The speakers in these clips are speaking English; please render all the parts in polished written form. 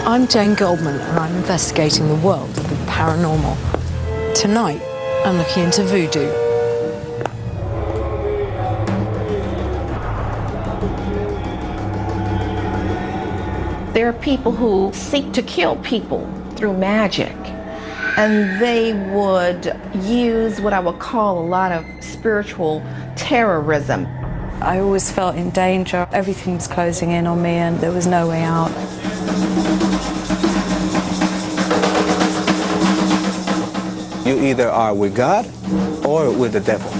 I'm Jane Goldman, and I'm investigating the world of the paranormal. Tonight, I'm looking into voodoo. There are people who seek to kill people through magic, and they would use what I would call a lot of spiritual terrorism. I always felt in danger. Everything was closing in on me and there was no way out. You either are with God or with the devil.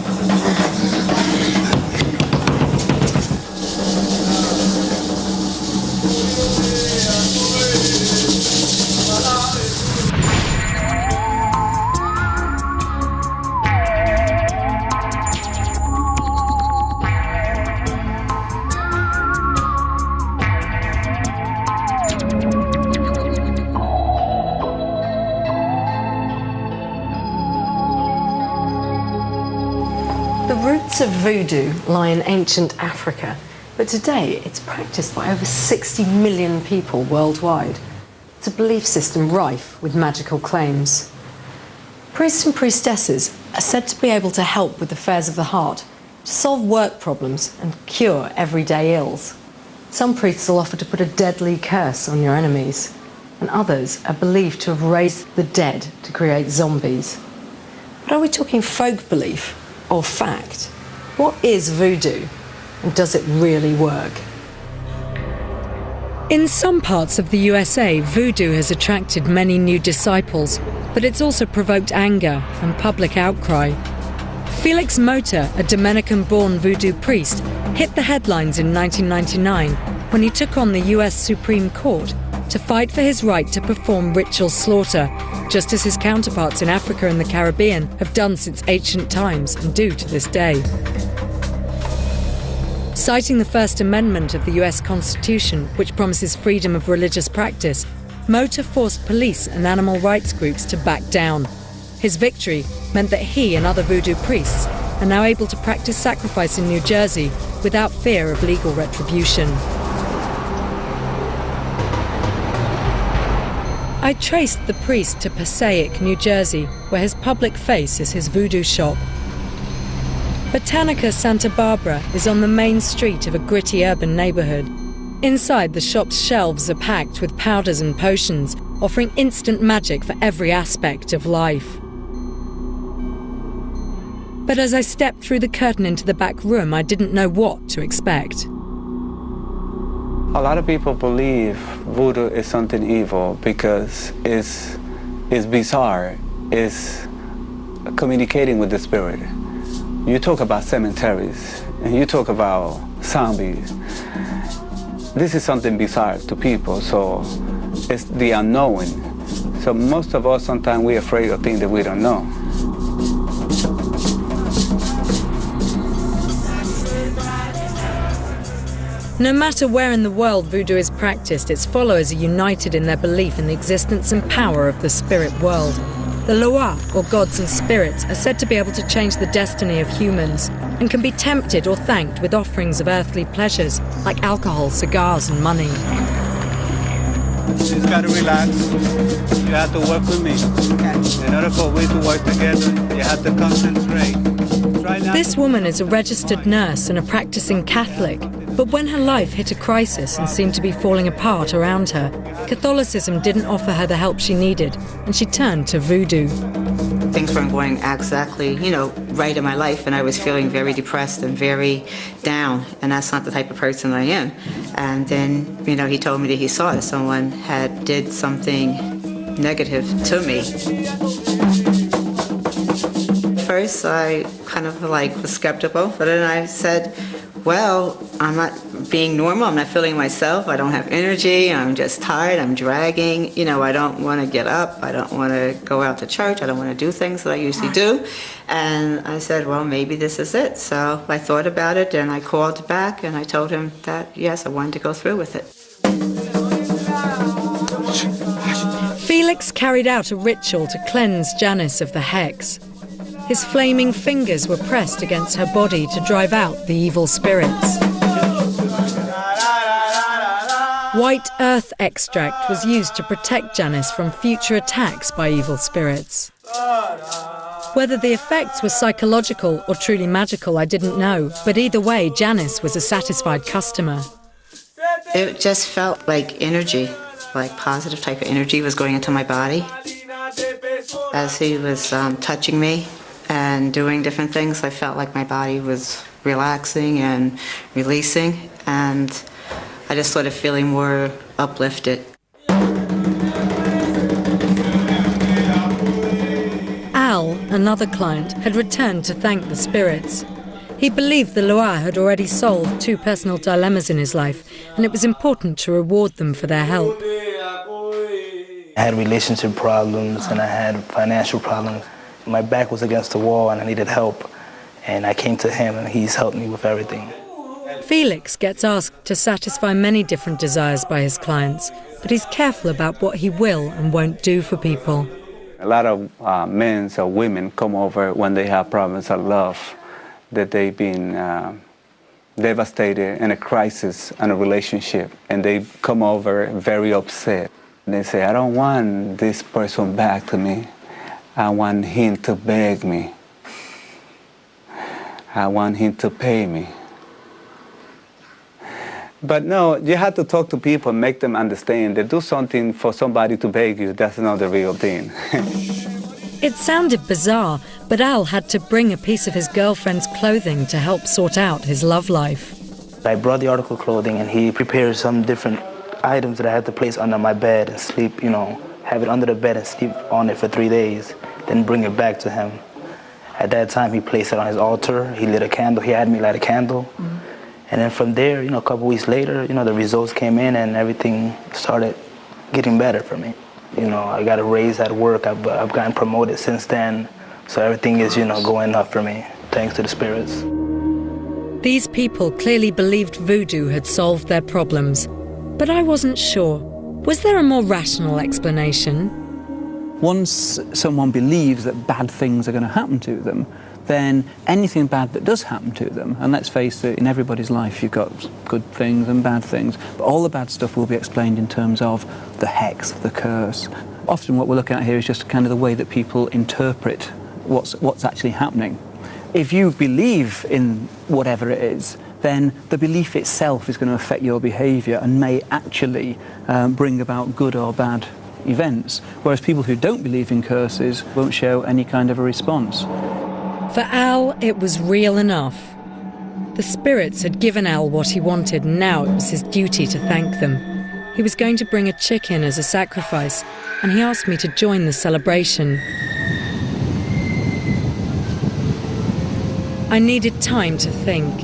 The roots of voodoo lie in ancient Africa, but today it's practiced by over 60 million people worldwide. It's a belief system rife with magical claims. Priests and priestesses are said to be able to help with affairs of the heart, to solve work problems and cure everyday ills. Some priests will offer to put a deadly curse on your enemies, and others are believed to have raised the dead to create zombies. But are we talking folk belief or fact? What is voodoo, and does it really work? In some parts of the USA, voodoo has attracted many new disciples, but it's also provoked anger and public outcry. Felix Mota, a Dominican-born voodoo priest, hit the headlines in 1999 when he took on the US Supreme Court to fight for his right to perform ritual slaughter, just as his counterparts in Africa and the Caribbean have done since ancient times and do to this day. Citing the First Amendment of the US Constitution, which promises freedom of religious practice, Mota forced police and animal rights groups to back down. His victory meant that he and other voodoo priests are now able to practice sacrifice in New Jersey without fear of legal retribution. I traced the priest to Passaic, New Jersey, where his public face is his voodoo shop. Botanica Santa Barbara is on the main street of a gritty urban neighborhood. Inside, the shop's shelves are packed with powders and potions, offering instant magic for every aspect of life. But as I stepped through the curtain into the back room, I didn't know what to expect. A lot of people believe voodoo is something evil because it's bizarre, it's communicating with the spirit. You talk about cemeteries, and you talk about zombies. This is something bizarre to people, so it's the unknown. So most of us, sometimes we're afraid of things that we don't know. No matter where in the world voodoo is practiced, its followers are united in their belief in the existence and power of the spirit world. The Loa, or gods and spirits, are said to be able to change the destiny of humans and can be tempted or thanked with offerings of earthly pleasures like alcohol, cigars and money. You just gotta relax. You have to work with me. In order for we to work together, you have to concentrate. This woman is a registered nurse and a practicing Catholic, but when her life hit a crisis and seemed to be falling apart around her, Catholicism didn't offer her the help she needed, and she turned to voodoo. Things weren't going exactly, right in my life, and I was feeling very depressed and very down, and that's not the type of person I am. And then, he told me that he saw that someone had did something negative to me. First, I kind of was skeptical, but then I said, well, I'm not being normal, I'm not feeling myself, I don't have energy, I'm just tired, I'm dragging, I don't want to get up, I don't want to go out to church, I don't want to do things that I usually do. And I said, well, maybe this is it. So I thought about it, and I called back, and I told him that, yes, I wanted to go through with it. Felix carried out a ritual to cleanse Janice of the hex. His flaming fingers were pressed against her body to drive out the evil spirits. White earth extract was used to protect Janice from future attacks by evil spirits. Whether the effects were psychological or truly magical, I didn't know, but either way, Janice was a satisfied customer. It just felt like energy, like positive type of energy was going into my body. As he was touching me and doing different things, I felt like my body was relaxing and releasing, and I just started feeling more uplifted. Al, another client, had returned to thank the spirits. He believed the Loa had already solved 2 personal dilemmas in his life, and it was important to reward them for their help. I had relationship problems and I had financial problems. My back was against the wall and I needed help, and I came to him and he's helped me with everything. Felix gets asked to satisfy many different desires by his clients, but he's careful about what he will and won't do for people. A lot of men or women come over when they have problems of love, that they've been devastated in a crisis in a relationship, and they come over very upset. They say, I don't want this person back to me. I want him to beg me. I want him to pay me. But no, you have to talk to people and make them understand that do something for somebody to beg you, that's not the real thing. It sounded bizarre, but Al had to bring a piece of his girlfriend's clothing to help sort out his love life. I brought the article clothing and he prepared some different items that I had to place under my bed and sleep, have it under the bed and sleep on it for 3 days, then bring it back to him. At that time, he placed it on his altar. He lit a candle. He had me light a candle. Mm-hmm. And then from there, a couple weeks later, the results came in and everything started getting better for me. I got a raise at work. I've gotten promoted since then. So everything is, going up for me, thanks to the spirits. These people clearly believed voodoo had solved their problems. But I wasn't sure. Was there a more rational explanation? Once someone believes that bad things are going to happen to them, then anything bad that does happen to them, and let's face it, in everybody's life you've got good things and bad things, but all the bad stuff will be explained in terms of the hex, the curse. Often what we're looking at here is just kind of the way that people interpret what's actually happening. If you believe in whatever it is, then the belief itself is going to affect your behaviour and may actually bring about good or bad events, whereas people who don't believe in curses won't show any kind of a response. For Al, it was real enough. The spirits had given Al what he wanted, and now it was his duty to thank them. He was going to bring a chicken as a sacrifice, and he asked me to join the celebration. I needed time to think.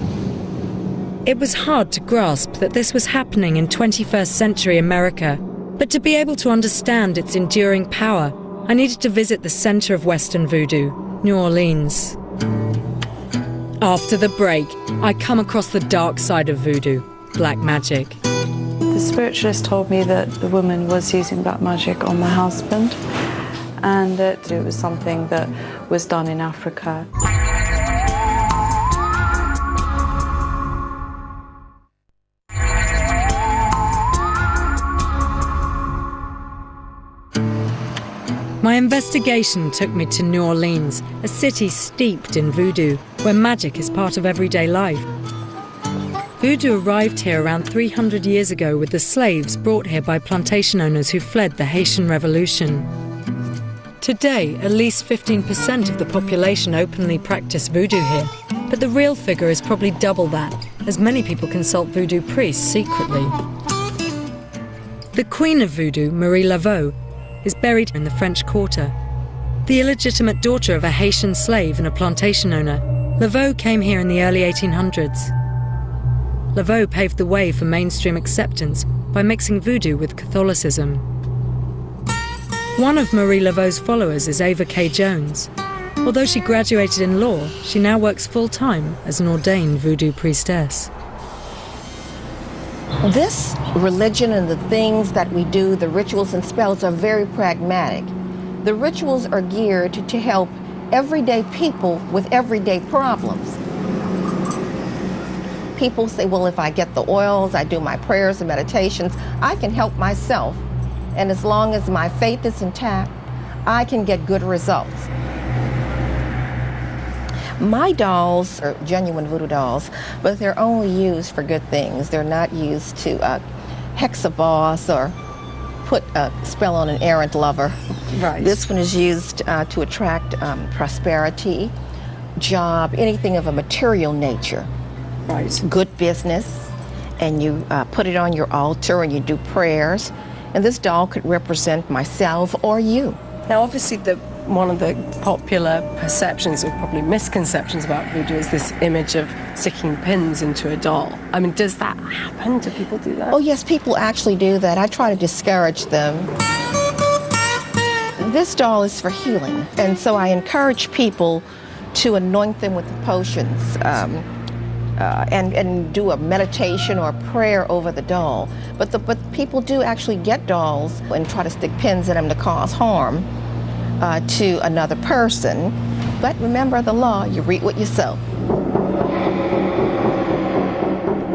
It was hard to grasp that this was happening in 21st century America, but to be able to understand its enduring power, I needed to visit the center of Western voodoo, New Orleans. After the break, I come across the dark side of voodoo, black magic. The spiritualist told me that the woman was using black magic on my husband, and that it was something that was done in Africa. My investigation took me to New Orleans, a city steeped in voodoo, where magic is part of everyday life. Voodoo arrived here around 300 years ago with the slaves brought here by plantation owners who fled the Haitian Revolution. Today, at least 15% of the population openly practice voodoo here, but the real figure is probably double that, as many people consult voodoo priests secretly. The queen of voodoo, Marie Laveau, is buried in the French Quarter. The illegitimate daughter of a Haitian slave and a plantation owner, Laveau came here in the early 1800s. Laveau paved the way for mainstream acceptance by mixing voodoo with Catholicism. One of Marie Laveau's followers is Ava K. Jones. Although she graduated in law, she now works full-time as an ordained voodoo priestess. This religion and the things that we do, the rituals and spells, are very pragmatic. The rituals are geared to help everyday people with everyday problems. People say, well, if I get the oils, I do my prayers and meditations, I can help myself. And as long as my faith is intact, I can get good results. My dolls are genuine voodoo dolls, but they're only used for good things. They're not used to hex a boss or put a spell on an errant lover. Right. This one is used to attract prosperity, job, anything of a material nature. Right. Good business, and you put it on your altar and you do prayers. And this doll could represent myself or you. Now, obviously, one of the popular perceptions or probably misconceptions about voodoo is this image of sticking pins into a doll. I mean, does that happen? Do people do that? Oh, yes, people actually do that. I try to discourage them. This doll is for healing, and so I encourage people to anoint them with the potions and do a meditation or a prayer over the doll. But people do actually get dolls and try to stick pins in them to cause harm to another person. But remember the law, you reap what you sow.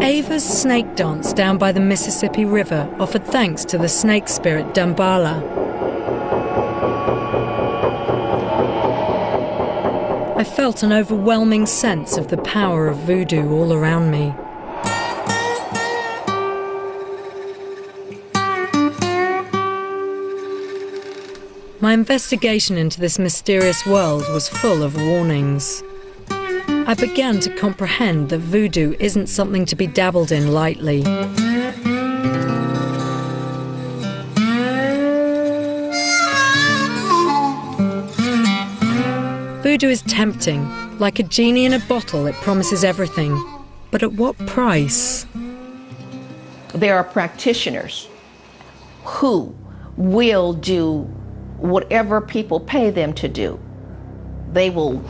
Ava's snake dance down by the Mississippi River offered thanks to the snake spirit Damballa. I felt an overwhelming sense of the power of voodoo all around me. My investigation into this mysterious world was full of warnings. I began to comprehend that voodoo isn't something to be dabbled in lightly. Voodoo is tempting. Like a genie in a bottle, it promises everything. But at what price? There are practitioners who will do whatever people pay them to do. They will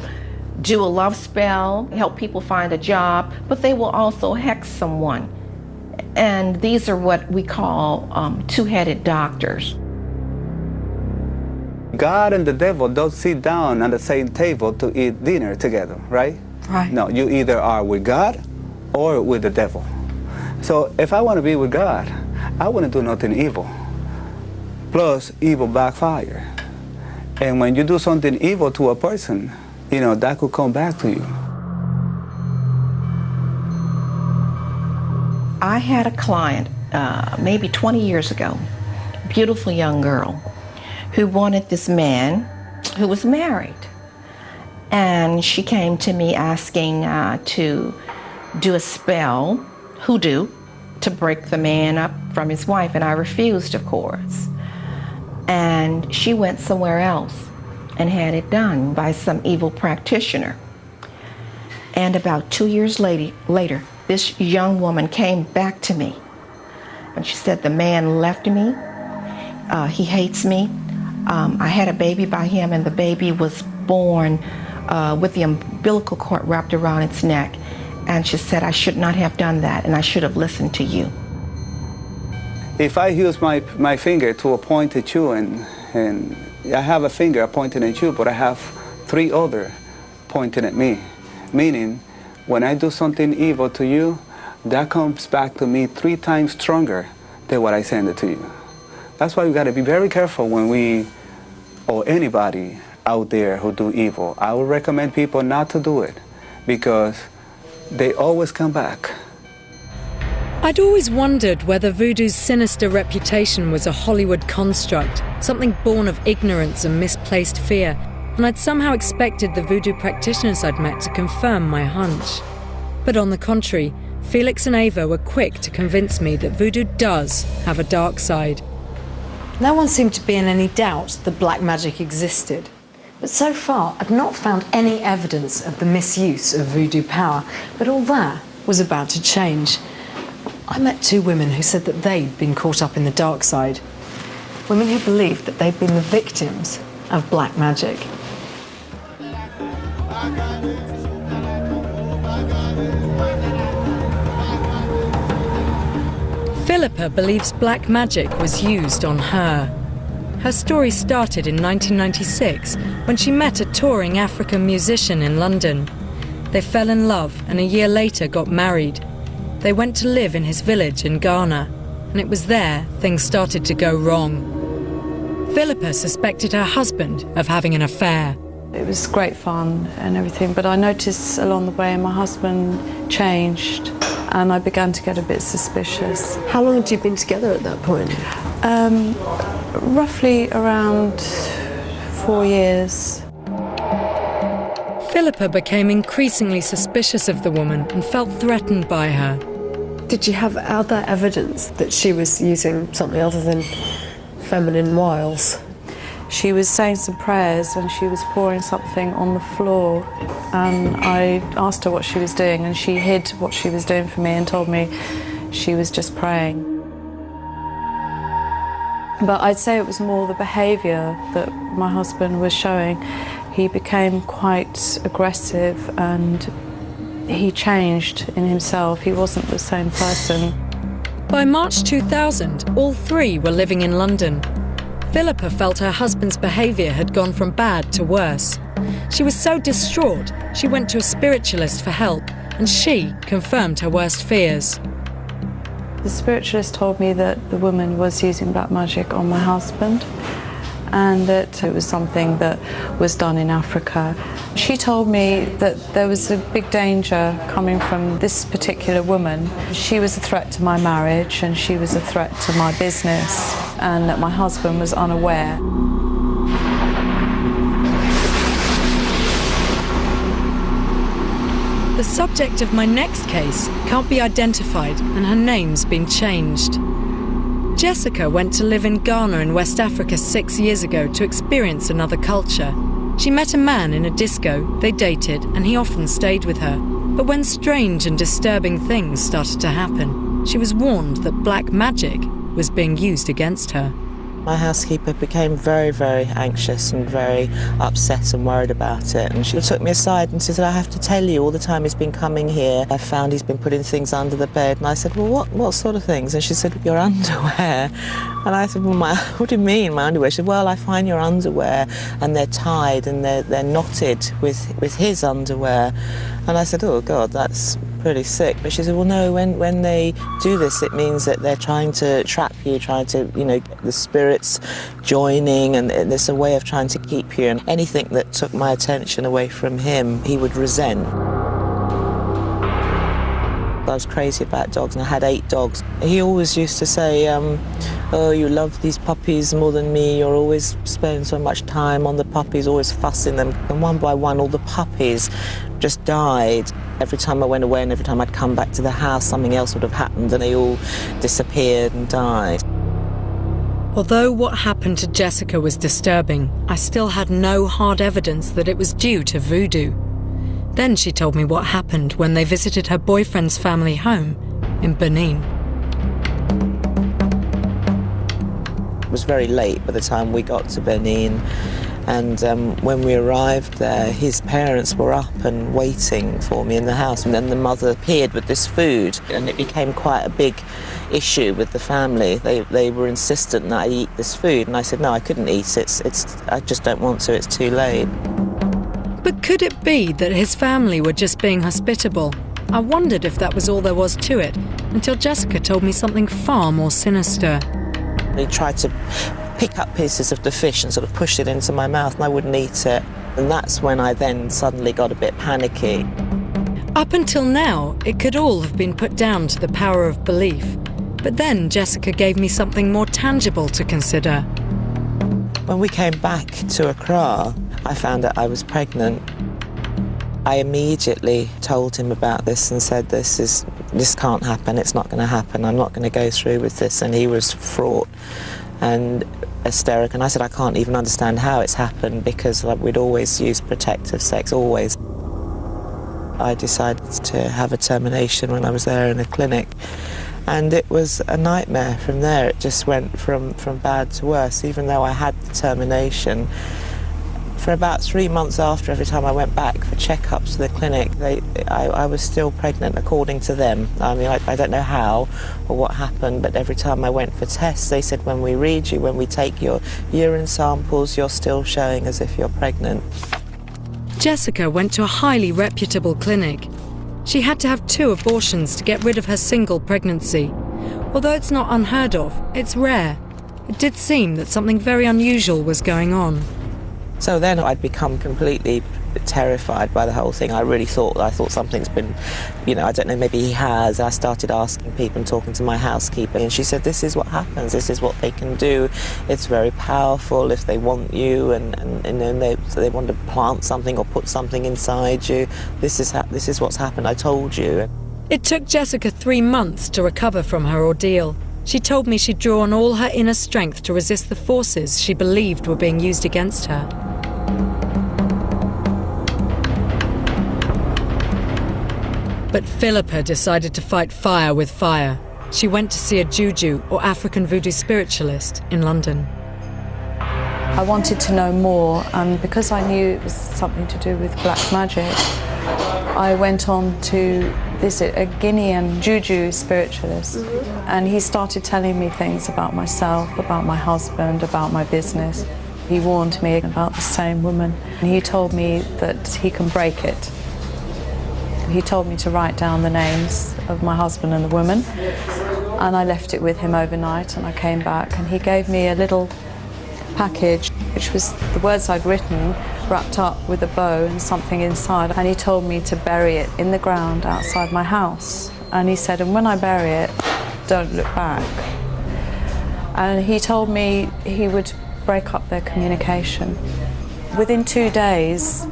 do a love spell, help people find a job, but they will also hex someone. And these are what we call two-headed doctors. God and the devil don't sit down on the same table to eat dinner together, right? Right. No, you either are with God or with the devil. So if I want to be with God, I wouldn't do nothing evil. Plus, evil backfire. And when you do something evil to a person, you know, that could come back to you. I had a client maybe 20 years ago, beautiful young girl, who wanted this man who was married. And she came to me asking to do a spell, hoodoo, to break the man up from his wife, and I refused, of course. And she went somewhere else and had it done by some evil practitioner. And about 2 years later, this young woman came back to me, and she said, the man left me, he hates me, I had a baby by him, and the baby was born with the umbilical cord wrapped around its neck. And she said, I should not have done that, and I should have listened to you. If I use my finger to point at you, and I have a finger pointing at you, but I have 3 other pointing at me, meaning when I do something evil to you, that comes back to me 3 times stronger than what I send it to you. That's why we got to be very careful when we, or anybody out there who do evil. I would recommend people not to do it because they always come back. I'd always wondered whether voodoo's sinister reputation was a Hollywood construct, something born of ignorance and misplaced fear, and I'd somehow expected the voodoo practitioners I'd met to confirm my hunch. But on the contrary, Felix and Ava were quick to convince me that voodoo does have a dark side. No one seemed to be in any doubt that black magic existed. But so far, I've not found any evidence of the misuse of voodoo power. But all that was about to change. I met 2 women who said that they'd been caught up in the dark side. Women who believed that they'd been the victims of black magic. Philippa believes black magic was used on her. Her story started in 1996 when she met a touring African musician in London. They fell in love and a year later got married. they went to live in his village in Ghana, and it was there things started to go wrong. Philippa suspected her husband of having an affair. It was great fun and everything, but I noticed along the way my husband changed and I began to get a bit suspicious. How long had you been together at that point? Roughly around 4 years. Philippa became increasingly suspicious of the woman and felt threatened by her. Did you have other evidence that she was using something other than feminine wiles? She was saying some prayers and she was pouring something on the floor, and I asked her what she was doing and she hid what she was doing from me and told me she was just praying. But I'd say it was more the behaviour that my husband was showing. He became quite aggressive and he changed in himself. He wasn't the same person. By March 2000, all three were living in London. Philippa felt her husband's behaviour had gone from bad to worse. She was so distraught, she went to a spiritualist for help, and she confirmed her worst fears. The spiritualist told me that the woman was using black magic on my husband and that it was something that was done in Africa. She told me that there was a big danger coming from this particular woman. She was a threat to my marriage and she was a threat to my business, and that my husband was unaware. The subject of my next case can't be identified and her name's been changed. Jessica went to live in Ghana in West Africa 6 years ago to experience another culture. She met a man in a disco, they dated, and he often stayed with her. But when strange and disturbing things started to happen, she was warned that black magic was being used against her. My housekeeper became very, very anxious and very upset and worried about it. And she took me aside and she said, I have to tell you, all the time he's been coming here, I found he's been putting things under the bed. And I said, well, what sort of things? And she said, your underwear. And I said, well, what do you mean, my underwear? She said, well, I find your underwear and they're tied and they're knotted with his underwear. And I said, oh, God, that's pretty sick. But she said, well, no, when they do this, it means that they're trying to trap you, trying to, the spirits joining, and there's a way of trying to keep you. And anything that took my attention away from him, he would resent. I was crazy about dogs, and I had 8 dogs. He always used to say, oh, you love these puppies more than me, you're always spending so much time on the puppies, always fussing them. And one by one, all the puppies just died. Every time I went away and every time I'd come back to the house, something else would have happened and they all disappeared and died. Although what happened to Jessica was disturbing, I still had no hard evidence that it was due to voodoo. Then she told me what happened when they visited her boyfriend's family home in Benin. It was very late by the time we got to Benin, and when we arrived there, his parents were up and waiting for me in the house, and then the mother appeared with this food, and it became quite a big issue with the family. They were insistent that I eat this food, and I said, no, I couldn't eat it. I just don't want to, it's too late. But could it be that his family were just being hospitable? I wondered if that was all there was to it, until Jessica told me something far more sinister. He tried to pick up pieces of the fish and sort of push it into my mouth, and I wouldn't eat it. And that's when I then suddenly got a bit panicky. Up until now, it could all have been put down to the power of belief. But then Jessica gave me something more tangible to consider. When we came back to Accra, I found out I was pregnant. I immediately told him about this and said, this can't happen, it's not going to happen, I'm not going to go through with this. And he was fraught and hysterical. And I said, I can't even understand how it's happened, because we'd always used protective sex, always. I decided to have a termination when I was there in a clinic. And it was a nightmare from there. It just went from bad to worse, even though I had the termination. For about 3 months after, every time I went back for checkups to the clinic, I was still pregnant, according to them. I mean, I don't know how or what happened, but every time I went for tests, they said, when we read you, when we take your urine samples, you're still showing as if you're pregnant. Jessica went to a highly reputable clinic. She had to have 2 abortions to get rid of her single pregnancy. Although it's not unheard of, it's rare. It did seem that something very unusual was going on. So then I'd become completely terrified by the whole thing. I thought something's been, I don't know, maybe he has. I started asking people and talking to my housekeeper, and she said, this is what happens, this is what they can do. It's very powerful if they want you, and they want to plant something or put something inside you. This is what's happened, I told you. It took Jessica 3 months to recover from her ordeal. She told me she'd draw on all her inner strength to resist the forces she believed were being used against her. But Philippa decided to fight fire with fire. She went to see a juju, or African voodoo spiritualist, in London. I wanted to know more, and because I knew it was something to do with black magic, I went on to visit a Guinean juju spiritualist, and he started telling me things about myself, about my husband, about my business. He warned me about the same woman, and he told me that he can break it. He told me to write down the names of my husband and the woman, and I left it with him overnight, and I came back and he gave me a little package which was the words I'd written wrapped up with a bow and something inside, and he told me to bury it in the ground outside my house, and he said, and when I bury it, don't look back. And he told me he would break up their communication. Within 2 days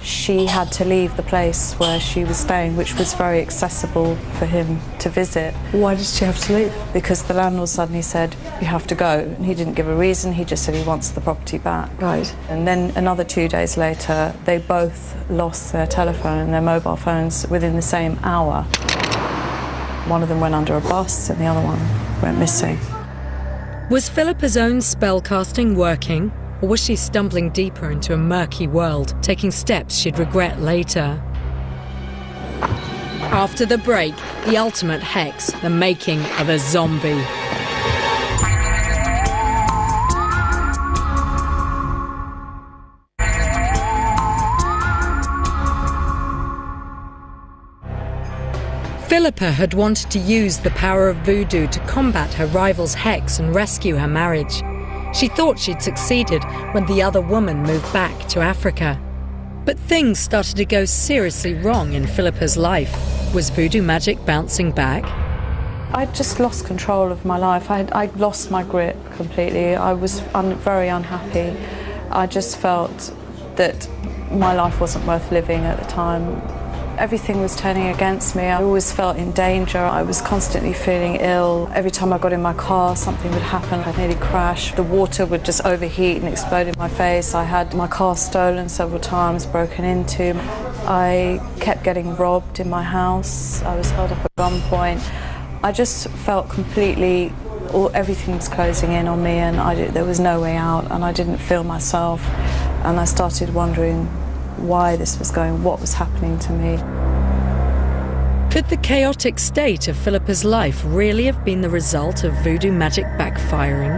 she had to leave the place where she was staying, which was very accessible for him to visit. Why did she have to leave? Because the landlord suddenly said, you have to go. And he didn't give a reason, he just said he wants the property back. Right. And then another 2 days later, they both lost their telephone, their mobile phones, within the same hour. One of them went under a bus and the other one went missing. Was Philippa's own spellcasting working? Or was she stumbling deeper into a murky world, taking steps she'd regret later? After the break, the ultimate hex, the making of a zombie. Philippa had wanted to use the power of voodoo to combat her rival's hex and rescue her marriage. She thought she'd succeeded when the other woman moved back to Africa. But things started to go seriously wrong in Philippa's life. Was voodoo magic bouncing back? I just lost control of my life. I lost my grip completely. I was very unhappy. I just felt that my life wasn't worth living at the time. Everything was turning against me. I always felt in danger. I was constantly feeling ill. Every time I got in my car, something would happen. I'd nearly crash. The water would just overheat and explode in my face. I had my car stolen several times, broken into. I kept getting robbed in my house. I was held up at gunpoint. I just felt completely, everything was closing in on me, and there was no way out, and I didn't feel myself. And I started wondering why this was going, what was happening to me. Could the chaotic state of Philippa's life really have been the result of voodoo magic backfiring?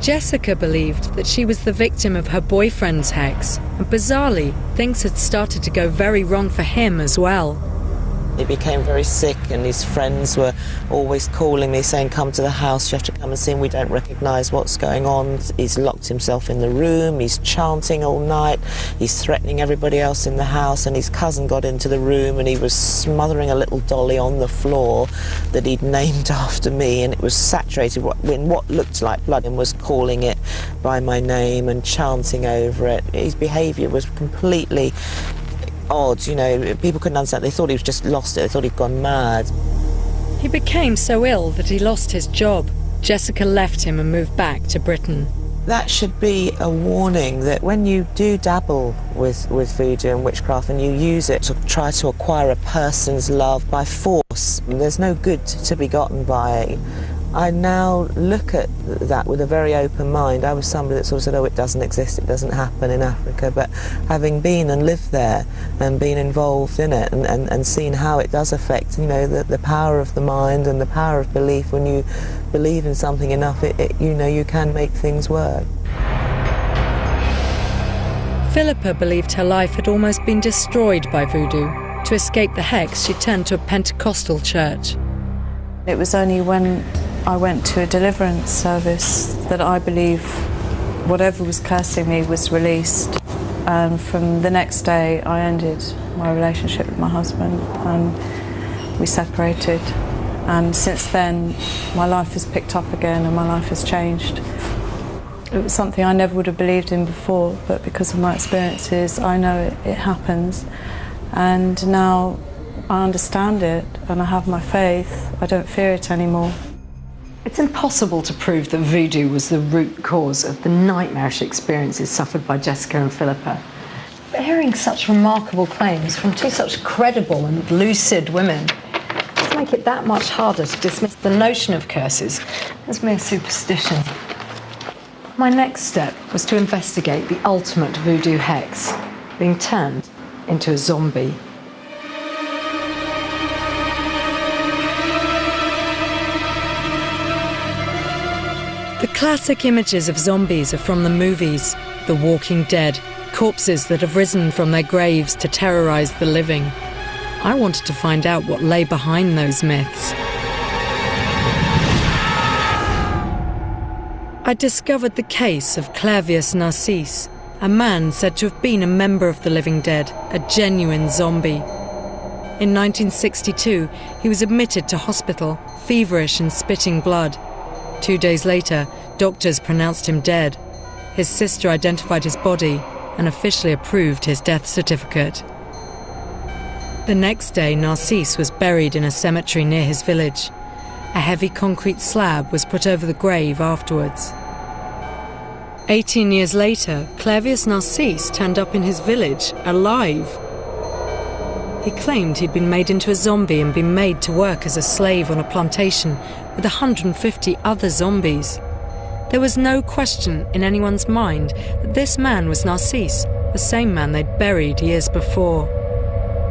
Jessica believed that she was the victim of her boyfriend's hex, and bizarrely, things had started to go very wrong for him as well. He became very sick, and his friends were always calling me saying, come to the house, you have to come and see him, we don't recognise what's going on. He's locked himself in the room, he's chanting all night, he's threatening everybody else in the house, and his cousin got into the room and he was smothering a little dolly on the floor that he'd named after me, and it was saturated in what looked like blood, and was calling it by my name and chanting over it. His behaviour was completely odd, people couldn't understand. They thought he was just lost it, they thought he'd gone mad. He became so ill that he lost his job. Jessica left him and moved back to Britain. That should be a warning that when you do dabble with voodoo and witchcraft and you use it to try to acquire a person's love by force, there's no good to be gotten by it. I now look at that with a very open mind. I was somebody that sort of said, oh, it doesn't exist, it doesn't happen in Africa, but having been and lived there and been involved in it and seen how it does affect, the power of the mind and the power of belief, when you believe in something enough, you can make things work. Philippa believed her life had almost been destroyed by voodoo. To escape the hex, she turned to a Pentecostal church. It was only when I went to a deliverance service that I believe whatever was cursing me was released. And from the next day, I ended my relationship with my husband and we separated. And since then, my life has picked up again and my life has changed. It was something I never would have believed in before, but because of my experiences, I know it happens. And now I understand it and I have my faith. I don't fear it anymore. It's impossible to prove that voodoo was the root cause of the nightmarish experiences suffered by Jessica and Philippa. But hearing such remarkable claims from two such credible and lucid women just make it that much harder to dismiss the notion of curses as mere superstition. My next step was to investigate the ultimate voodoo hex, being turned into a zombie. The classic images of zombies are from the movies, The Walking Dead, corpses that have risen from their graves to terrorize the living. I wanted to find out what lay behind those myths. I discovered the case of Clavius Narcisse, a man said to have been a member of the living dead, a genuine zombie. In 1962, he was admitted to hospital, feverish and spitting blood. 2 days later, doctors pronounced him dead. His sister identified his body and officially approved his death certificate. The next day, Narcisse was buried in a cemetery near his village. A heavy concrete slab was put over the grave afterwards. 18 years later, Clavius Narcisse turned up in his village, alive. He claimed he'd been made into a zombie and been made to work as a slave on a plantation with 150 other zombies. There was no question in anyone's mind that this man was Narcisse, the same man they'd buried years before.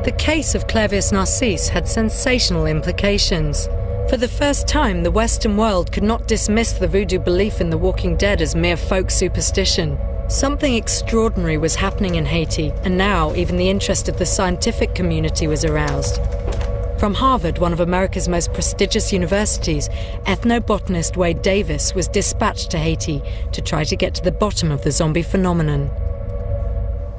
The case of Clavius Narcisse had sensational implications. For the first time, the Western world could not dismiss the voodoo belief in the Walking Dead as mere folk superstition. Something extraordinary was happening in Haiti, and now even the interest of the scientific community was aroused. From Harvard, one of America's most prestigious universities, ethnobotanist Wade Davis was dispatched to Haiti to try to get to the bottom of the zombie phenomenon.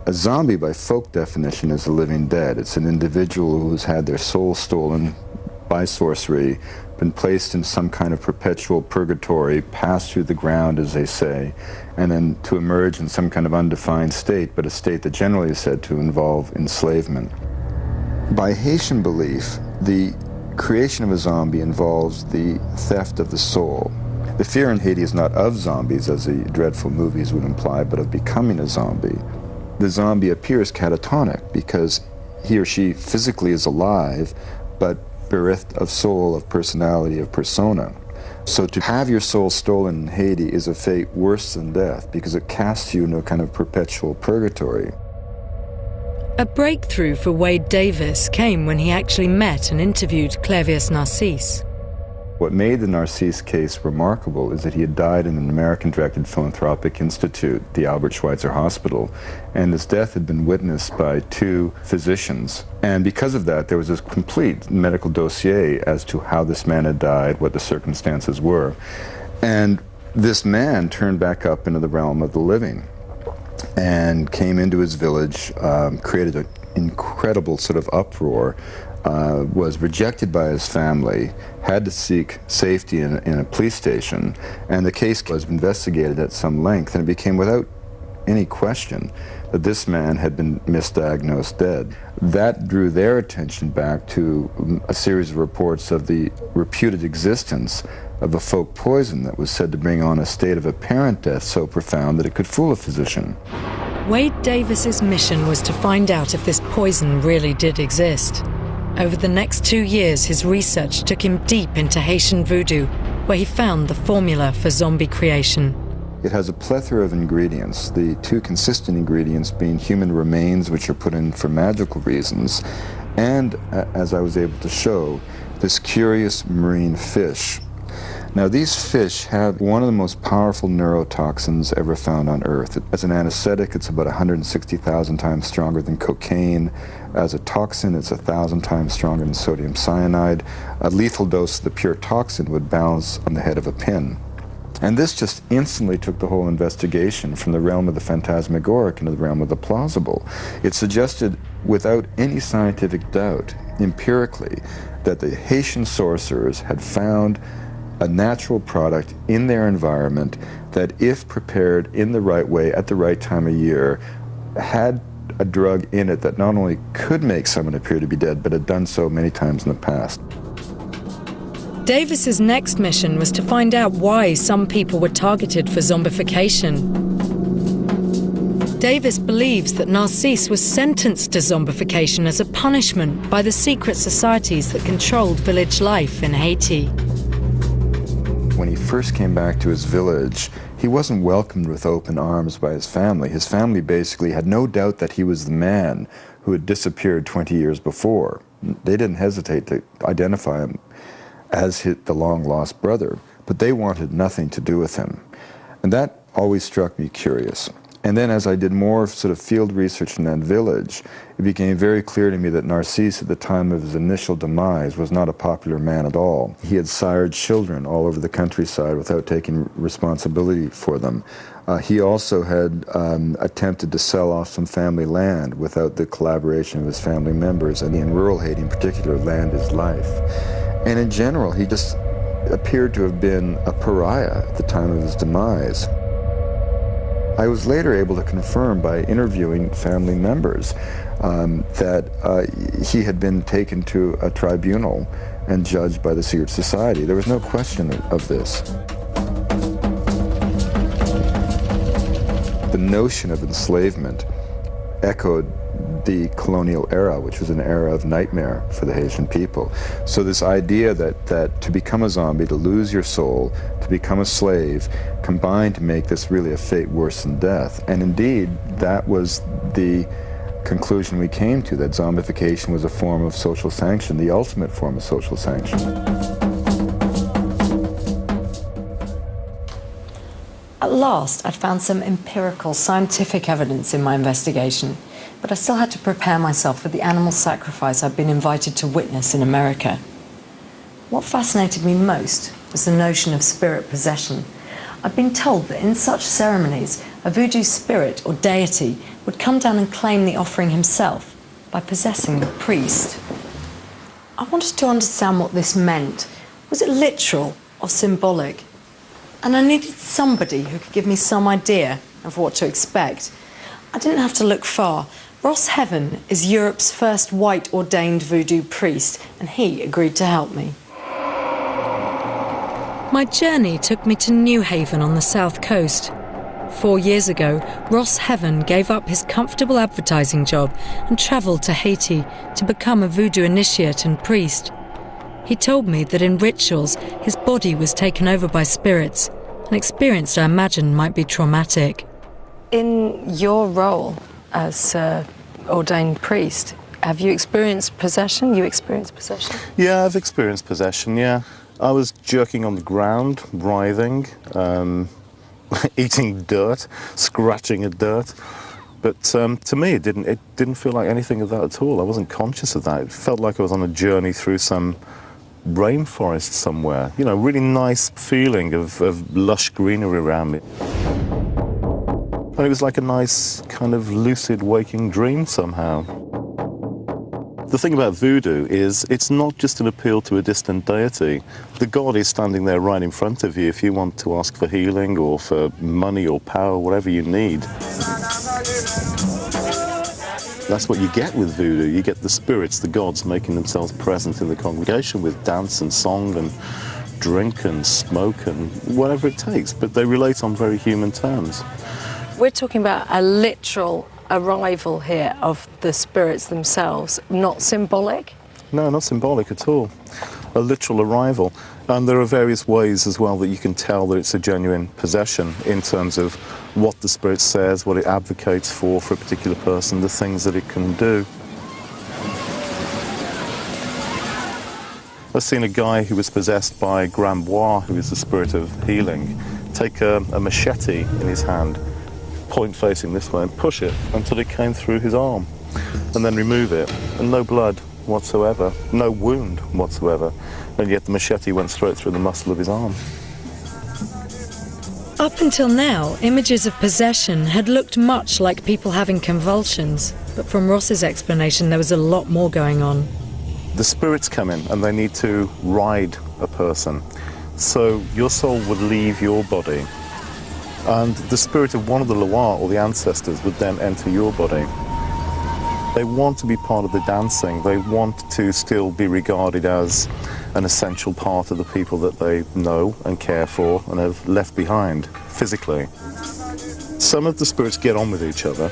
A zombie, by folk definition, is a living dead. It's an individual who's had their soul stolen by sorcery, been placed in some kind of perpetual purgatory, passed through the ground, as they say, and then to emerge in some kind of undefined state, but a state that generally is said to involve enslavement. By Haitian belief, the creation of a zombie involves the theft of the soul. The fear in Haiti is not of zombies, as the dreadful movies would imply, but of becoming a zombie. The zombie appears catatonic because he or she physically is alive, but bereft of soul, of personality, of persona. So to have your soul stolen in Haiti is a fate worse than death because it casts you in a kind of perpetual purgatory. A breakthrough for Wade Davis came when he actually met and interviewed Clavius Narcisse. What made the Narcisse case remarkable is that he had died in an American-directed philanthropic institute, the Albert Schweitzer Hospital, and his death had been witnessed by 2 physicians. And because of that, there was this complete medical dossier as to how this man had died, what the circumstances were. And this man turned back up into the realm of the living and came into his village, created an incredible sort of uproar, was rejected by his family, had to seek safety in a police station, and the case was investigated at some length, and it became without any question that this man had been misdiagnosed dead. That drew their attention back to a series of reports of the reputed existence of a folk poison that was said to bring on a state of apparent death so profound that it could fool a physician. Wade Davis's mission was to find out if this poison really did exist. Over the next 2 years, his research took him deep into Haitian voodoo, where he found the formula for zombie creation. It has a plethora of ingredients, the 2 consistent ingredients being human remains, which are put in for magical reasons, and, as I was able to show, this curious marine fish. Now, these fish have one of the most powerful neurotoxins ever found on Earth. As an anesthetic, it's about 160,000 times stronger than cocaine. As a toxin, it's 1,000 times stronger than sodium cyanide. A lethal dose of the pure toxin would bounce on the head of a pin. And this just instantly took the whole investigation from the realm of the phantasmagoric into the realm of the plausible. It suggested, without any scientific doubt, empirically, that the Haitian sorcerers had found a natural product in their environment that, if prepared in the right way at the right time of year, had a drug in it that not only could make someone appear to be dead, but had done so many times in the past. Davis's next mission was to find out why some people were targeted for zombification. Davis believes that Narcisse was sentenced to zombification as a punishment by the secret societies that controlled village life in Haiti. When he first came back to his village, he wasn't welcomed with open arms by his family. His family basically had no doubt that he was the man who had disappeared 20 years before. They didn't hesitate to identify him as the long-lost brother, but they wanted nothing to do with him. And that always struck me curious. And then as I did more sort of field research in that village, it became very clear to me that Narcisse, at the time of his initial demise, was not a popular man at all. He had sired children all over the countryside without taking responsibility for them. He also had attempted to sell off some family land without the collaboration of his family members, and in rural Haiti in particular, land is life. And in general, he just appeared to have been a pariah at the time of his demise. I was later able to confirm by interviewing family members that he had been taken to a tribunal and judged by the secret society. There was no question of this. The notion of enslavement echoed the colonial era, which was an era of nightmare for the Haitian people. So this idea that to become a zombie, to lose your soul, to become a slave, combined to make this really a fate worse than death. And indeed, that was the conclusion we came to, that zombification was a form of social sanction, the ultimate form of social sanction. At last, I'd found some empirical, scientific evidence in my investigation, but I still had to prepare myself for the animal sacrifice I'd been invited to witness in America. What fascinated me most was the notion of spirit possession. I'd been told that in such ceremonies, a voodoo spirit or deity would come down and claim the offering himself by possessing the priest. I wanted to understand what this meant. Was it literal or symbolic? And I needed somebody who could give me some idea of what to expect. I didn't have to look far. Ross Heaven is Europe's first white ordained voodoo priest, and he agreed to help me. My journey took me to New Haven on the south coast. 4 years ago, Ross Heaven gave up his comfortable advertising job and travelled to Haiti to become a voodoo initiate and priest. He told me that in rituals, his body was taken over by spirits, an experience I imagine might be traumatic. In your role as ordained priest, have you experienced possession? You experienced possession? Yeah, I've experienced possession, yeah. I was jerking on the ground, writhing, eating dirt, scratching at dirt. But to me, it didn't feel like anything of that at all. I wasn't conscious of that. It felt like I was on a journey through some rainforest somewhere. You know, really nice feeling of lush greenery around me. And it was like a nice kind of lucid waking dream somehow. The thing about voodoo is it's not just an appeal to a distant deity. The god is standing there right in front of you if you want to ask for healing or for money or power, whatever you need. That's what you get with voodoo. You get the spirits, the gods, making themselves present in the congregation with dance and song and drink and smoke and whatever it takes. But they relate on very human terms. We're talking about a literal arrival here of the spirits themselves, not symbolic? No, not symbolic at all. A literal arrival. And there are various ways as well that you can tell that it's a genuine possession in terms of what the spirit says, what it advocates for a particular person, the things that it can do. I've seen a guy who was possessed by Grambois, who is the spirit of healing, take a machete in his hand, point facing this way, and push it until it came through his arm, and then remove it, and no blood whatsoever, no wound whatsoever, and yet the machete went straight through the muscle of his arm. Up until now, images of possession had looked much like people having convulsions, but from Ross's explanation there was a lot more going on. The spirits come in and they need to ride a person. So your soul would leave your body, and the spirit of one of the Loire, or the ancestors, would then enter your body. They want to be part of the dancing. They want to still be regarded as an essential part of the people that they know and care for and have left behind physically. Some of the spirits get on with each other,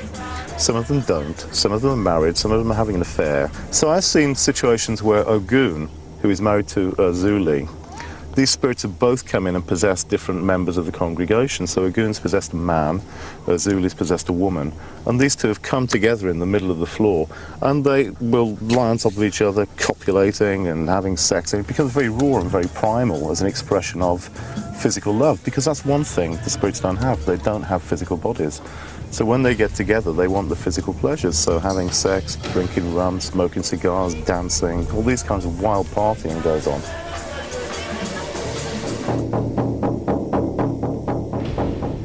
some of them don't, some of them are married, some of them are having an affair. So I've seen situations where Ogun, who is married to Zuli, these spirits have both come in and possessed different members of the congregation. So Ogun's possessed a man, Zuli's possessed a woman, and these two have come together in the middle of the floor, and they will lie on top of each other, copulating and having sex, and it becomes very raw and very primal as an expression of physical love, because that's one thing the spirits don't have. They don't have physical bodies. So when they get together, they want the physical pleasures, so having sex, drinking rum, smoking cigars, dancing, all these kinds of wild partying goes on.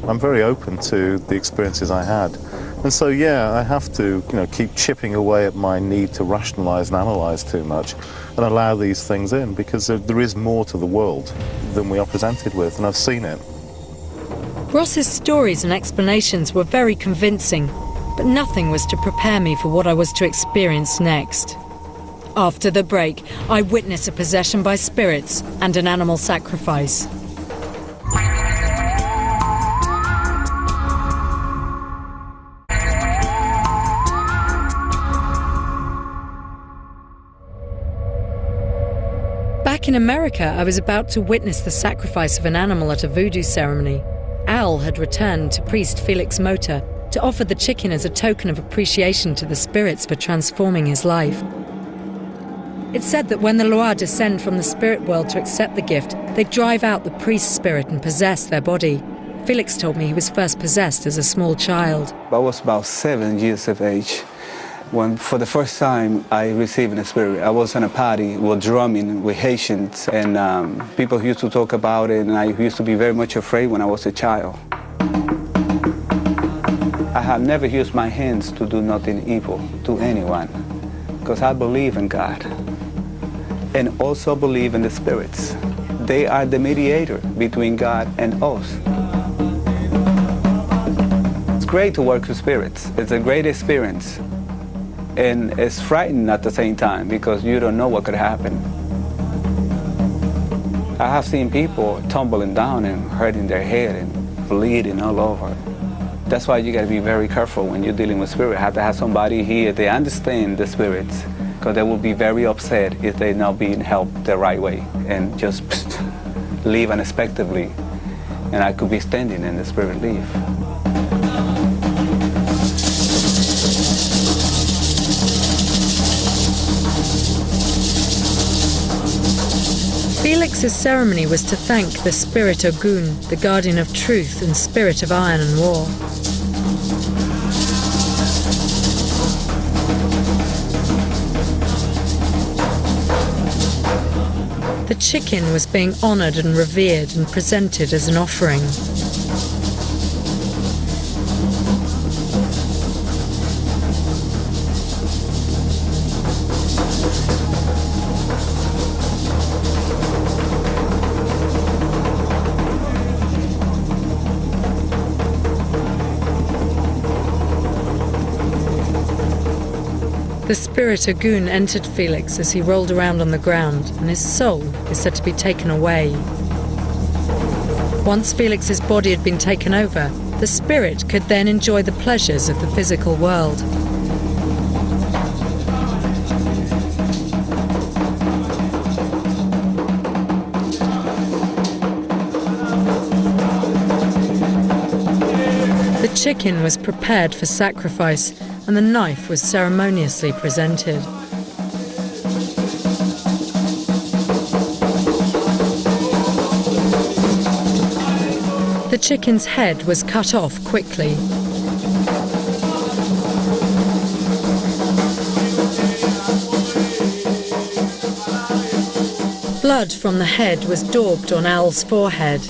I'm very open to the experiences I had. And so, yeah, I have to, keep chipping away at my need to rationalise and analyse too much and allow these things in, because there is more to the world than we are presented with, and I've seen it. Ross's stories and explanations were very convincing, but nothing was to prepare me for what I was to experience next. After the break, I witness a possession by spirits and an animal sacrifice. Back in America, I was about to witness the sacrifice of an animal at a voodoo ceremony. Al had returned to priest Felix Mota to offer the chicken as a token of appreciation to the spirits for transforming his life. It's said that when the Loire descend from the spirit world to accept the gift, they drive out the priest's spirit and possess their body. Felix told me he was first possessed as a small child. I was about 7 years of age when, for the first time, I received a spirit. I was in a party with drumming with Haitians, and people used to talk about it, and I used to be very much afraid when I was a child. I have never used my hands to do nothing evil to anyone, because I believe in God, and also believe in the spirits. They are the mediator between God and us. It's great to work with spirits. It's a great experience. And it's frightening at the same time, because you don't know what could happen. I have seen people tumbling down and hurting their head and bleeding all over. That's why you got to be very careful when you're dealing with spirit. You have to have somebody here, they understand the spirits, because they will be very upset if they're not being helped the right way and just leave unexpectedly. And I could be standing and the spirit leave. Felix's ceremony was to thank the spirit Ogun, the guardian of truth and spirit of iron and war. The chicken was being honoured and revered and presented as an offering. The spirit Ogun entered Felix as he rolled around on the ground, and his soul is said to be taken away. Once Felix's body had been taken over, the spirit could then enjoy the pleasures of the physical world. The chicken was prepared for sacrifice, and the knife was ceremoniously presented. The chicken's head was cut off quickly. Blood from the head was daubed on Al's forehead.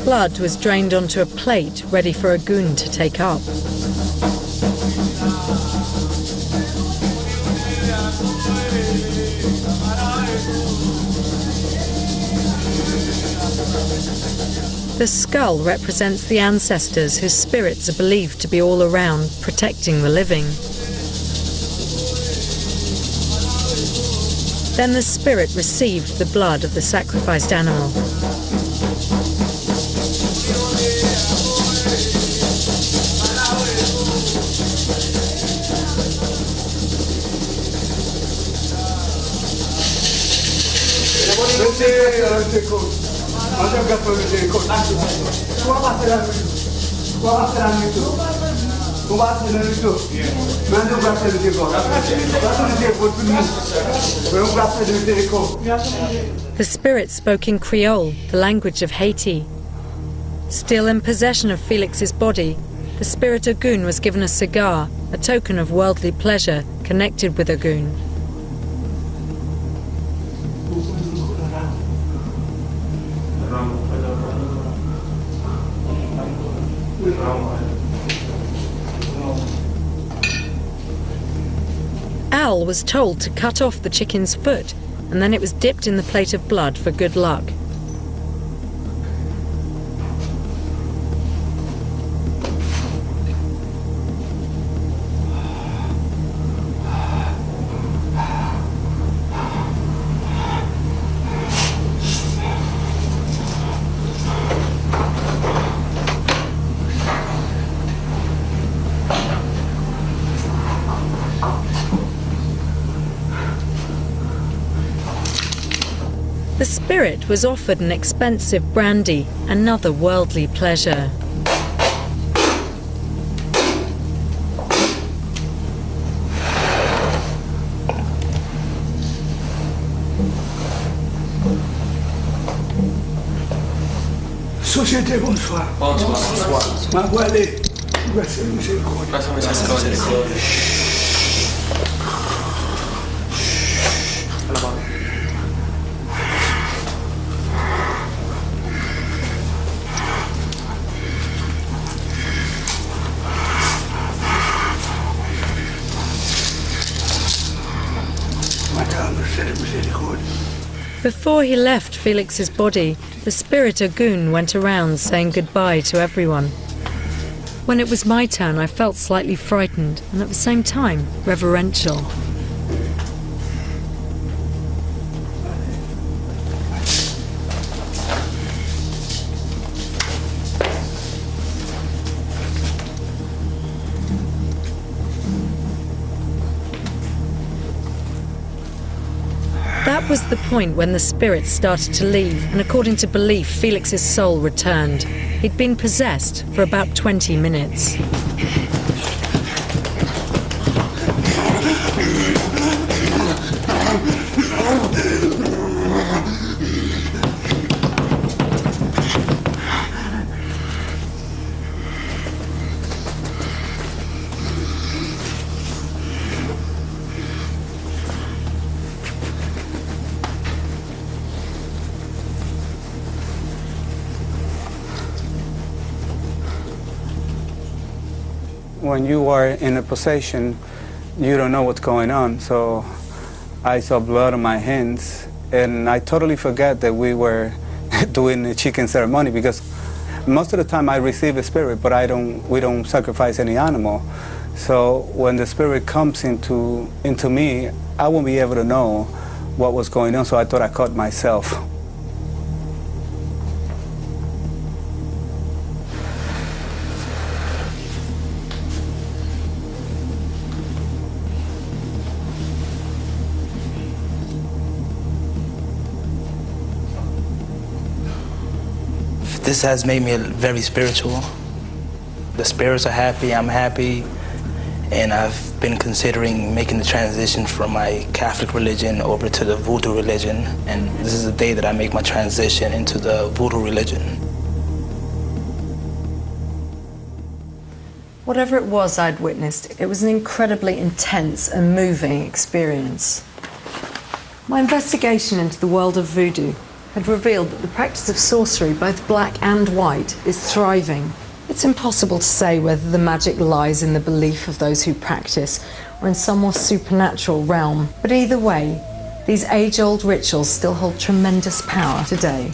Blood was drained onto a plate ready for a goon to take up. The skull represents the ancestors whose spirits are believed to be all around, protecting the living. Then the spirit received the blood of the sacrificed animal. The spirit spoke in Creole, the language of Haiti. Still in possession of Felix's body, the spirit Ogun was given a cigar, a token of worldly pleasure connected with Ogun. Al was told to cut off the chicken's foot, and then it was dipped in the plate of blood for good luck. The spirit was offered an expensive brandy, another worldly pleasure. Société, bonsoir. Bonsoir. Ma voix est... Before he left Felix's body, the spirit Ogun went around saying goodbye to everyone. When it was my turn, I felt slightly frightened and at the same time reverential. That was the point when the spirit started to leave, and according to belief, Felix's soul returned. He'd been possessed for about 20 minutes. When you are in a possession, you don't know what's going on. So I saw blood on my hands, and I totally forgot that we were doing the chicken ceremony, because most of the time I receive a spirit, but we don't sacrifice any animal. So when the spirit comes into me, I won't be able to know what was going on. So I thought I caught myself. This has made me very spiritual. The spirits are happy, I'm happy, and I've been considering making the transition from my Catholic religion over to the Voodoo religion, and this is the day that I make my transition into the Voodoo religion. Whatever it was I'd witnessed, it was an incredibly intense and moving experience. My investigation into the world of voodoo had revealed that the practice of sorcery, both black and white, is thriving. It's impossible to say whether the magic lies in the belief of those who practice or in some more supernatural realm. But either way, these age-old rituals still hold tremendous power today.